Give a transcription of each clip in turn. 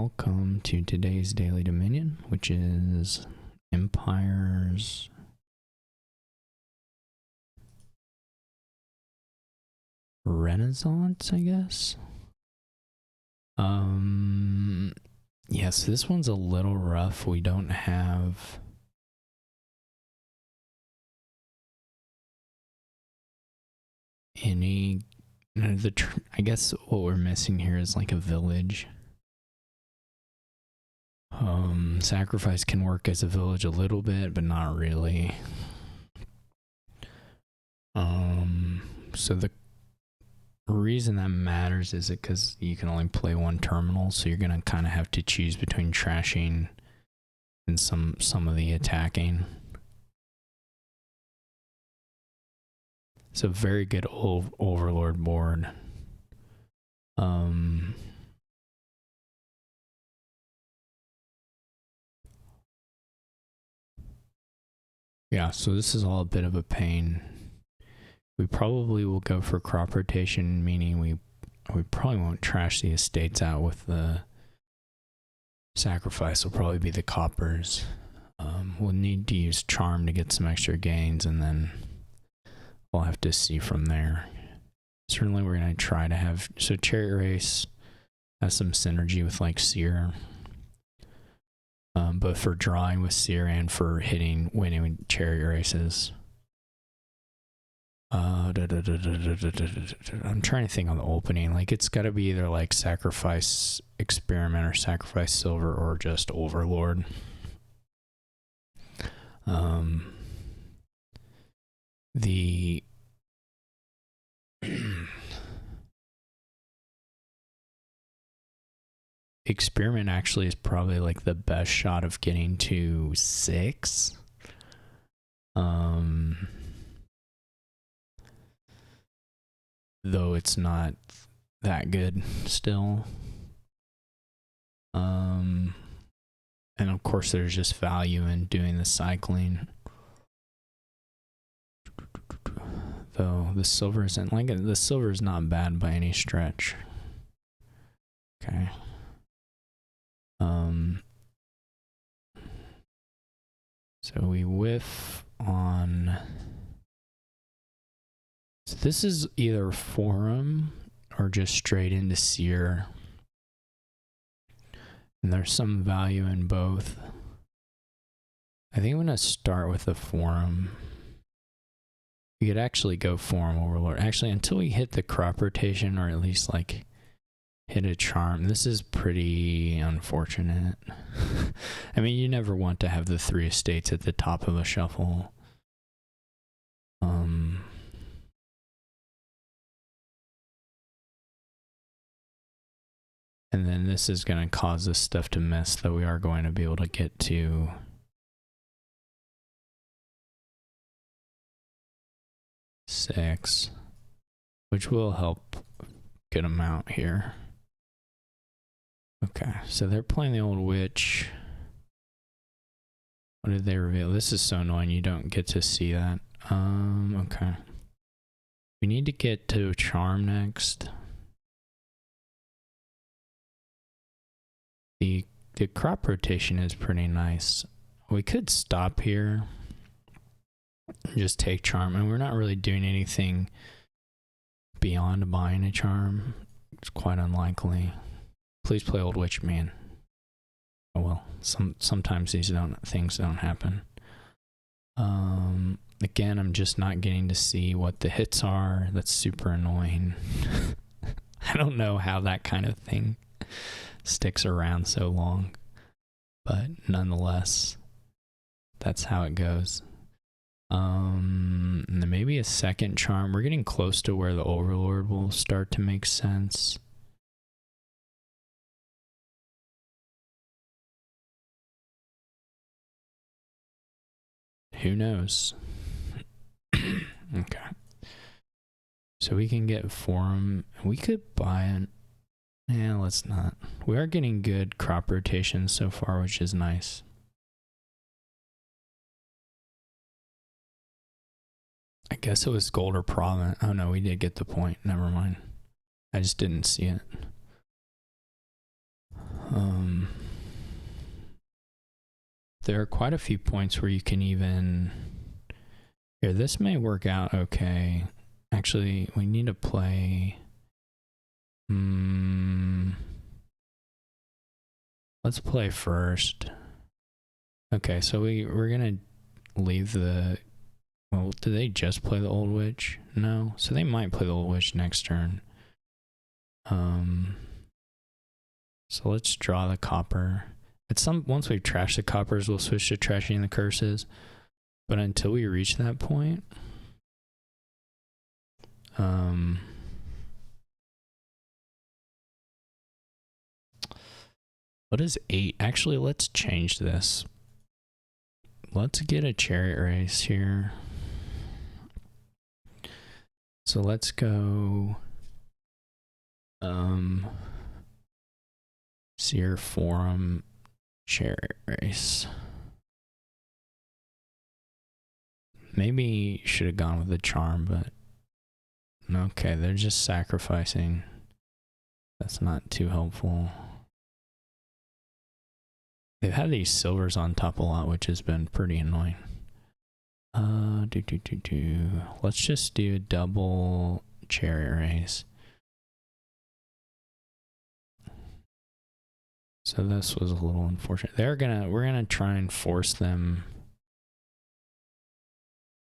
welcome to today's Daily Dominion, which is Empire's Renaissance, I guess. Yes, this one's a little rough. We don't have any. I guess what we're missing here is like a village. Sacrifice can work as a village a little bit, but not really. So the reason that matters is it because you can only play one terminal, so you're gonna kind of have to choose between trashing and some of the attacking. It's a very good Overlord board. Yeah, so this is all a bit of a pain. We probably will go for crop rotation, meaning we probably won't trash the estates out with the sacrifice. Will probably be the coppers. We'll need to use charm to get some extra gains, and then we'll have to see from there. Certainly we're going to try to have... So Chariot Race has some synergy with like Seer. But for drawing with Seer and for winning with Chariot Races. I'm trying to think on the opening. Like, it's got to be either like Sacrifice Experiment or Sacrifice Silver or just Overlord. The Experiment actually is probably like the best shot of getting to 6. Though it's not that good still. And of course there's just value in doing the cycling. Though the silver isn't like the silver is not bad by any stretch. Okay. So we whiff on. So this is either Forum or just straight into Seer. And there's some value in both. I think I'm going to start with the Forum. We could actually go Forum Overlord. Actually, until we hit the crop rotation, or at least like hit a charm. This is pretty unfortunate. I mean, you never want to have the 3 estates at the top of a shuffle. And then this is going to cause this stuff to miss, though we are going to be able to get to six, which will help a good amount here. Okay, so they're playing the old witch. What did they reveal? This is so annoying, you don't get to see that. Okay. We need to get to charm next. The crop rotation is pretty nice. We could stop here and just take charm, and we're not really doing anything beyond buying a charm. It's quite unlikely. Please play Old Witch, man. Oh well, sometimes these things don't happen. Again, I'm just not getting to see what the hits are. That's super annoying. I don't know how that kind of thing sticks around so long, but nonetheless, that's how it goes. And then maybe a second charm. We're getting close to where the Overlord will start to make sense. Who knows? Okay. So we can get Forum. We could buy it. Yeah, let's not. We are getting good crop rotations so far, which is nice. I guess it was gold or province. Oh no, we did get the point. Never mind. I just didn't see it. there are quite a few points where you can even... Here, this may work out okay. Actually, we need to play... Let's play first. Okay, so we're gonna leave the... Well, do they just play the Old Witch? No. So they might play the Old Witch next turn. So let's draw the copper. Once we've trashed the coppers, we'll switch to trashing the curses. But until we reach that point, what is 8? Actually, let's change this. Let's get a chariot race here. So let's go Seer Forum chariot race. Maybe should have gone with the charm, but okay, they're just sacrificing. That's not too helpful. They've had these silvers on top a lot, which has been pretty annoying. Let's just do a double chariot race. So this was a little unfortunate. We're gonna try and force them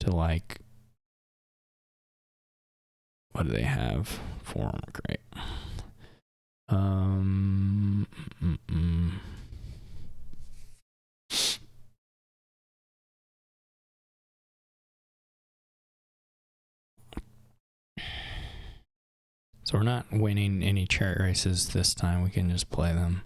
to, like, what do they have for them? Great. So we're not winning any chariot races this time. We can just play them.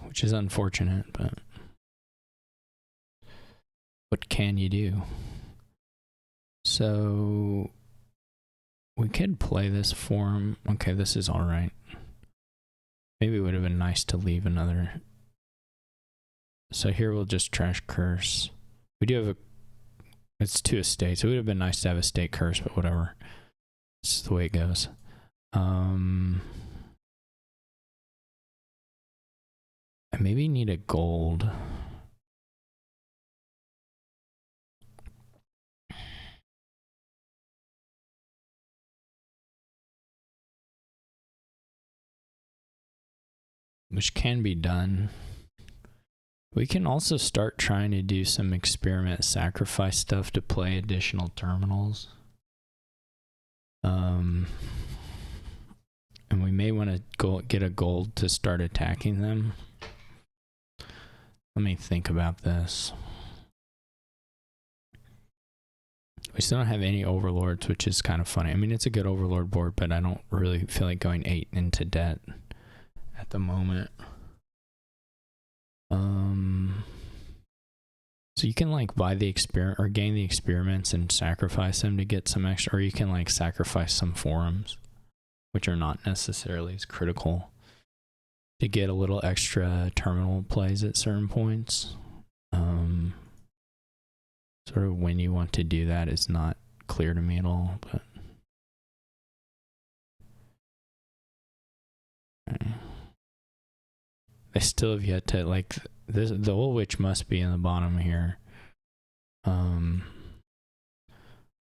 Which is unfortunate, but what can you do? So we could play this form. Okay, this is all right. Maybe it would have been nice to leave another. So here we'll just trash curse. We do have it's 2 estates. It would have been nice to have a state curse, but whatever. It's just the way it goes. I maybe need a gold. Which can be done. We can also start trying to do some experiment sacrifice stuff to play additional terminals. And we may want to go get a gold to start attacking them. Let me think about this. We still don't have any overlords, which is kind of funny. I mean, it's a good overlord board, but I don't really feel like going 8 into debt at the moment. So you can, like, buy the experiment or gain the experiments and sacrifice them to get some extra, or you can, like, sacrifice some forums, which are not necessarily as critical, to get a little extra terminal plays at certain points. Sort of when you want to do that is not clear to me at all, but okay. I still have yet to, like, this, the Old Witch must be in the bottom here.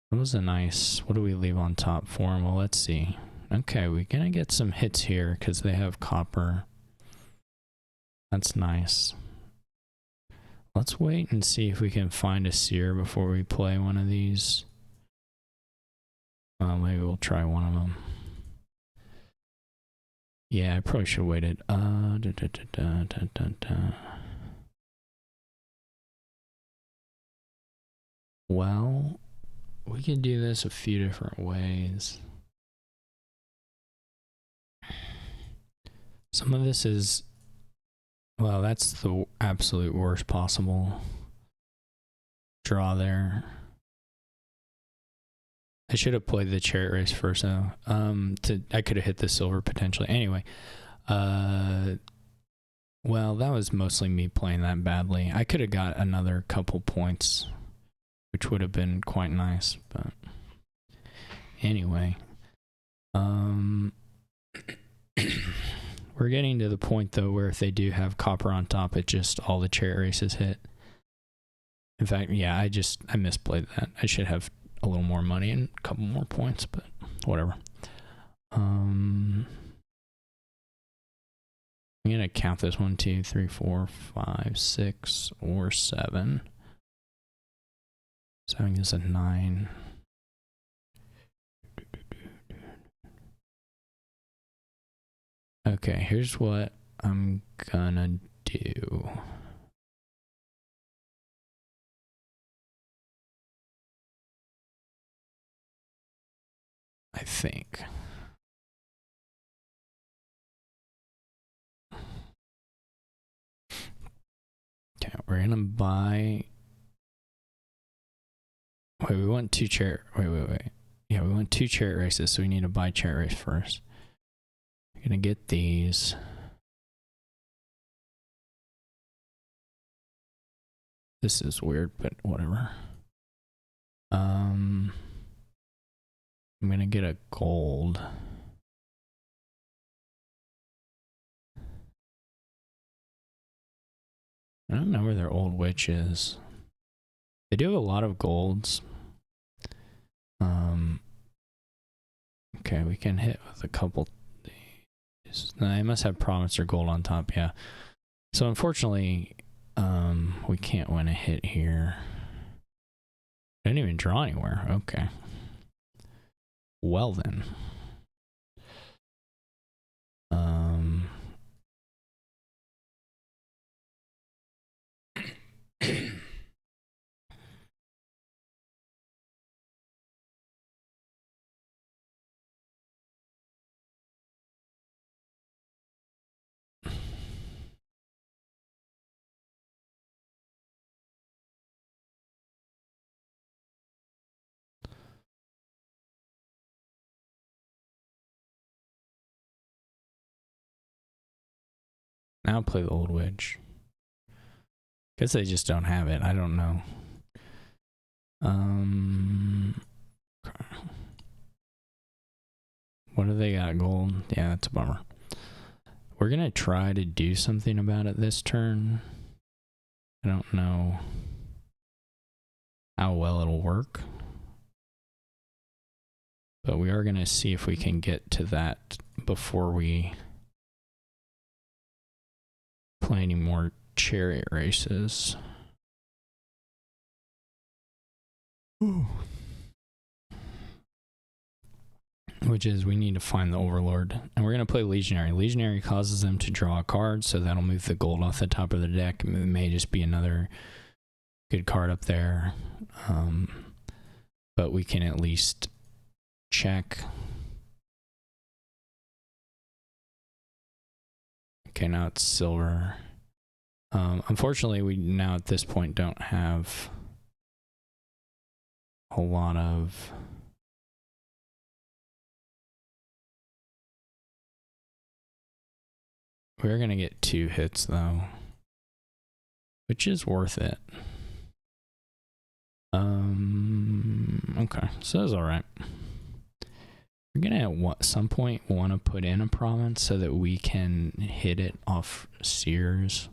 What was a nice, what do we leave on top for him? Well, let's see. Okay, we're gonna get some hits here because they have copper. That's nice. Let's wait and see if we can find a seer before we play one of these. Well, maybe we'll try one of them. Yeah, I probably should have waited. Well, we can do this a few different ways. Some of this is, well, that's the absolute worst possible draw there. I should have played the chariot race first, though. I could have hit the silver potentially. Anyway, well, that was mostly me playing that badly. I could have got another couple points, which would have been quite nice, but anyway. We're getting to the point though where if they do have copper on top, it just all the chariot races hit. In fact, yeah, I misplayed that. I should have a little more money and a couple more points, but whatever. I'm gonna count this 1, 2, 3, 4, 5, 6, or 7. 7 is a 9. Okay, here's what I'm gonna do. I think. Okay, we're gonna buy. Wait, we want 2 chariot. Wait. Yeah, we want 2 chariot races, so we need to buy chariot race first. We're gonna get these. This is weird, but whatever. I'm gonna get a gold. I don't know where their old witch is. They do have a lot of golds. Okay, we can hit with a couple. They must have promise or gold on top, yeah. So unfortunately, we can't win a hit here. Didn't even draw anywhere. Okay. Well then. Now play the old witch. Guess they just don't have it. I don't know. What do they got? Gold? Yeah, that's a bummer. We're gonna try to do something about it this turn. I don't know how well it'll work, but we are gonna see if we can get to that before we play any more chariot races. Ooh. Which is we need to find the Overlord. And we're going to play Legionary. Legionary causes them to draw a card, so that'll move the gold off the top of the deck. It may just be another good card up there. But we can at least check. Okay, now it's silver. Unfortunately, we now at this point don't have a lot of... We're going to get 2 hits, though, which is worth it. Okay, so that's all right. We're going to at some point want to put in a province so that we can hit it off Sears.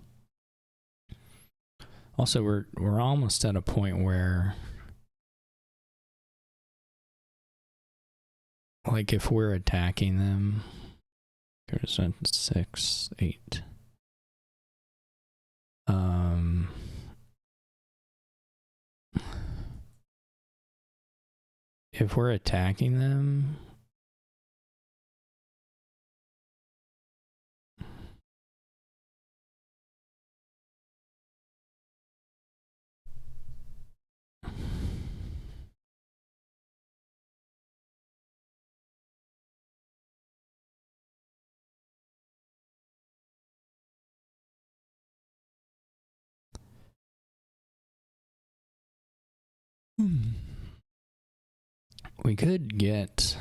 Also, we're almost at a point where, like, if we're attacking them, there's 6, 8. If we're attacking them, we could get...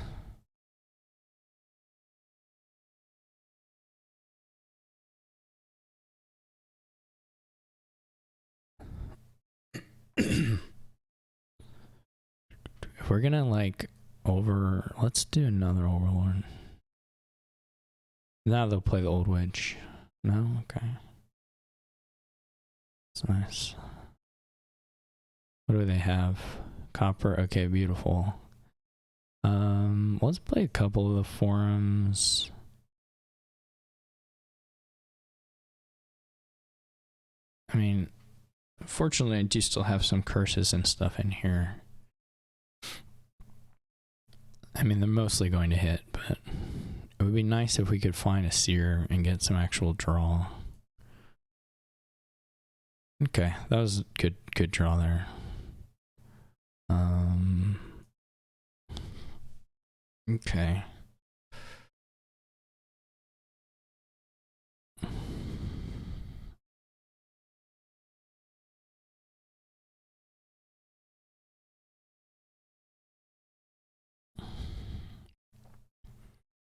If we're gonna, like, let's do another Overlord. Now they'll play the Old Witch. No? Okay. That's nice. What do they have? Copper. Okay, beautiful. Let's play a couple of the forums. I mean, fortunately, I do still have some curses and stuff in here. I mean, they're mostly going to hit, but it would be nice if we could find a seer and get some actual draw. Okay, that was good draw there. Okay.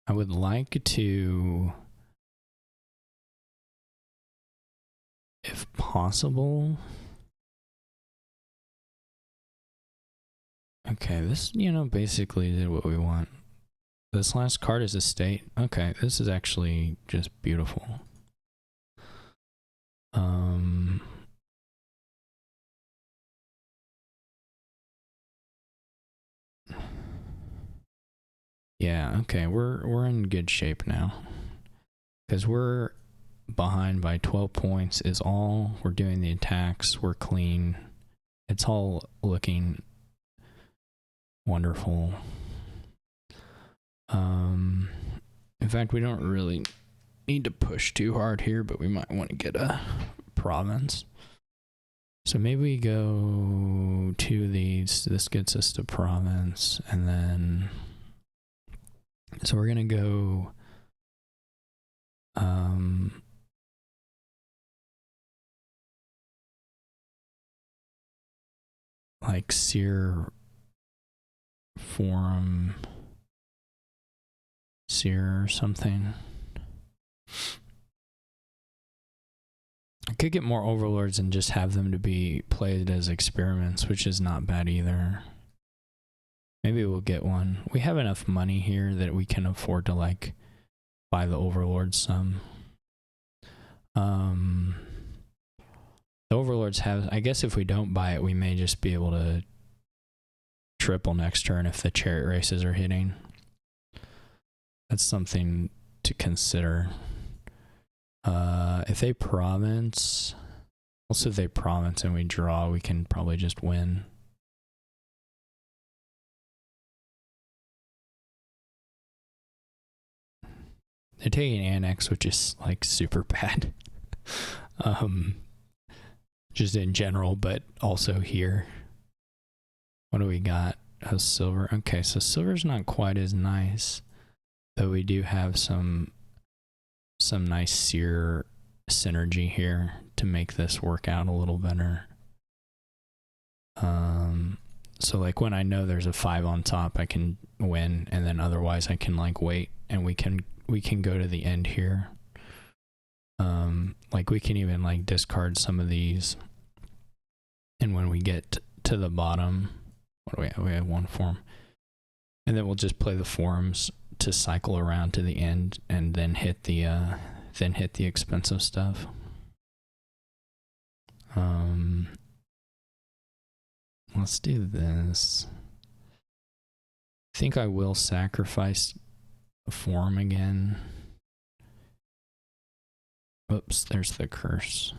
I would like to, if possible. Okay, this, basically did what we want. This last card is a state. Okay, this is actually just beautiful. Yeah, okay, we're in good shape now. Because we're behind by 12 points is all. We're doing the attacks, we're clean. It's all looking wonderful. In fact, we don't really need to push too hard here, but we might want to get a province. So maybe we go to these. This gets us to province, and then so we're gonna go like Seer Forum Seer or something. I could get more overlords and just have them to be played as experiments, which is not bad either. Maybe we'll get one. We have enough money here that we can afford to like buy the overlords some. The overlords have, I guess if we don't buy it, we may just be able to triple next turn if the chariot races are hitting. That's something to consider. If they province, also if they province and we draw, we can probably just win. They're taking annex, which is like super bad. Just in general, but also here. What do we got? Oh, silver. Okay, so silver's not quite as nice, but we do have some nice seer synergy here to make this work out a little better. So like when I know there's a 5 on top, I can win, and then otherwise I can like wait, and we can go to the end here. Like we can even like discard some of these, and when we get to the bottom, what do we have? We have one form, and then we'll just play the forums to cycle around to the end, and then hit the expensive stuff. Let's do this. I think I will sacrifice a forum again. Oops, there's the curse.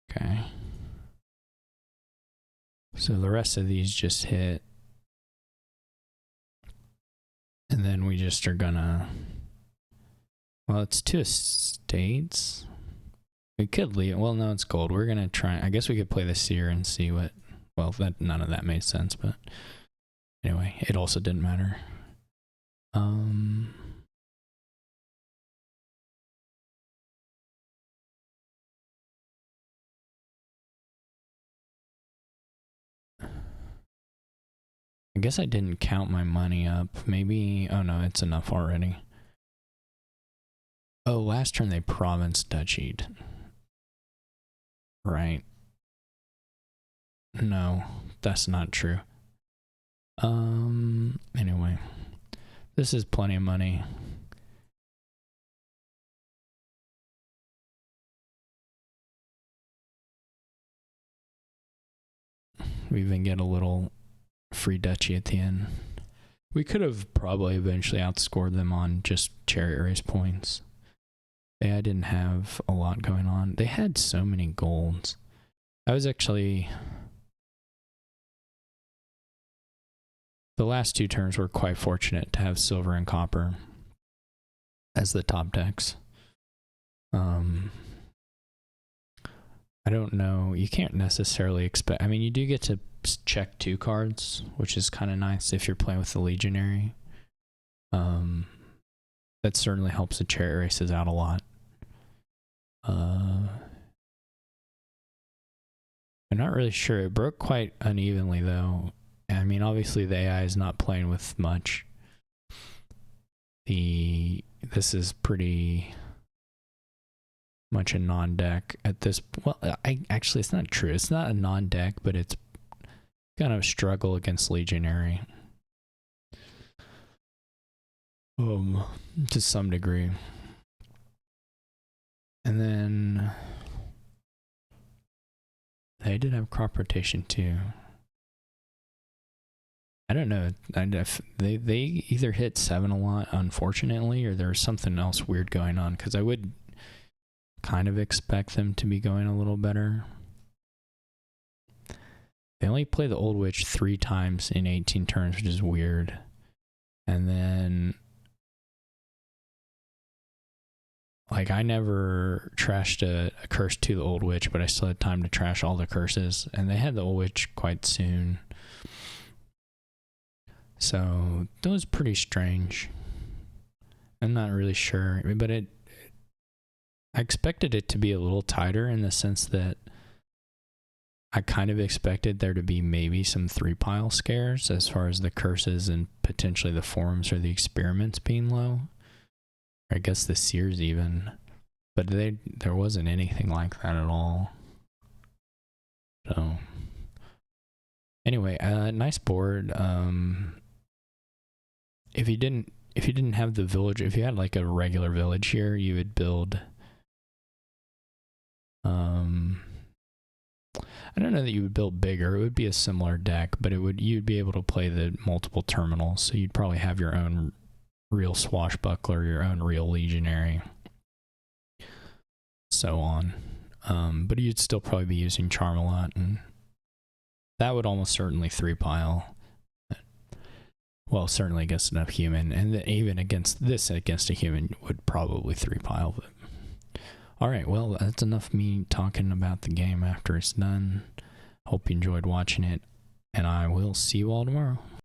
Okay. So the rest of these just hit. And then we just are gonna... Well, it's 2 estates. We could leave... Well, no, it's gold. We're gonna try... I guess we could play the seer and see what... Well, none of that made sense, but... Anyway, it also didn't matter. I guess I didn't count my money up. Maybe... Oh no, it's enough already. Oh, last turn they province duchied. Right. No, that's not true. Anyway. This is plenty of money. We even get a little free duchy at the end. We could have probably eventually outscored them on just chariot race points. I didn't have a lot going on. They had so many golds. I was actually... The last 2 turns were quite fortunate to have silver and copper as the top decks. I don't know. You can't necessarily expect... I mean, you do get to check 2 cards, which is kind of nice if you're playing with the Legionary. That certainly helps the chariot races out a lot. I'm not really sure. It broke quite unevenly, though. I mean, obviously the AI is not playing with much. This is pretty much a non-deck at this. Well, actually, it's not true. It's not a non-deck, but it's kind of a struggle against Legionary. To some degree. And then they did have crop rotation too. I don't know. They either hit 7 a lot, unfortunately, or there's something else weird going on, because I would kind of expect them to be going a little better. They only play the Old Witch 3 times in 18 turns, which is weird. And then, like, I never trashed a curse to the Old Witch, but I still had time to trash all the curses. And they had the Old Witch quite soon. So that was pretty strange. I'm not really sure, but I expected it to be a little tighter in the sense that I kind of expected there to be maybe some 3-pile scares as far as the curses and potentially the forms or the experiments being low. Or I guess the seers even. But there wasn't anything like that at all. So anyway, nice board. If you didn't have the village, if you had like a regular village here, you would build I don't know that you would build bigger. It would be a similar deck, but you'd be able to play the multiple terminals. So you'd probably have your own real swashbuckler, your own real legionary, so on. But you'd still probably be using charm a lot, and that would almost certainly 3-pile. Well, certainly against enough human, and even against a human would probably 3-pile. But all right, well, that's enough me talking about the game after it's done. Hope you enjoyed watching it, and I will see you all tomorrow.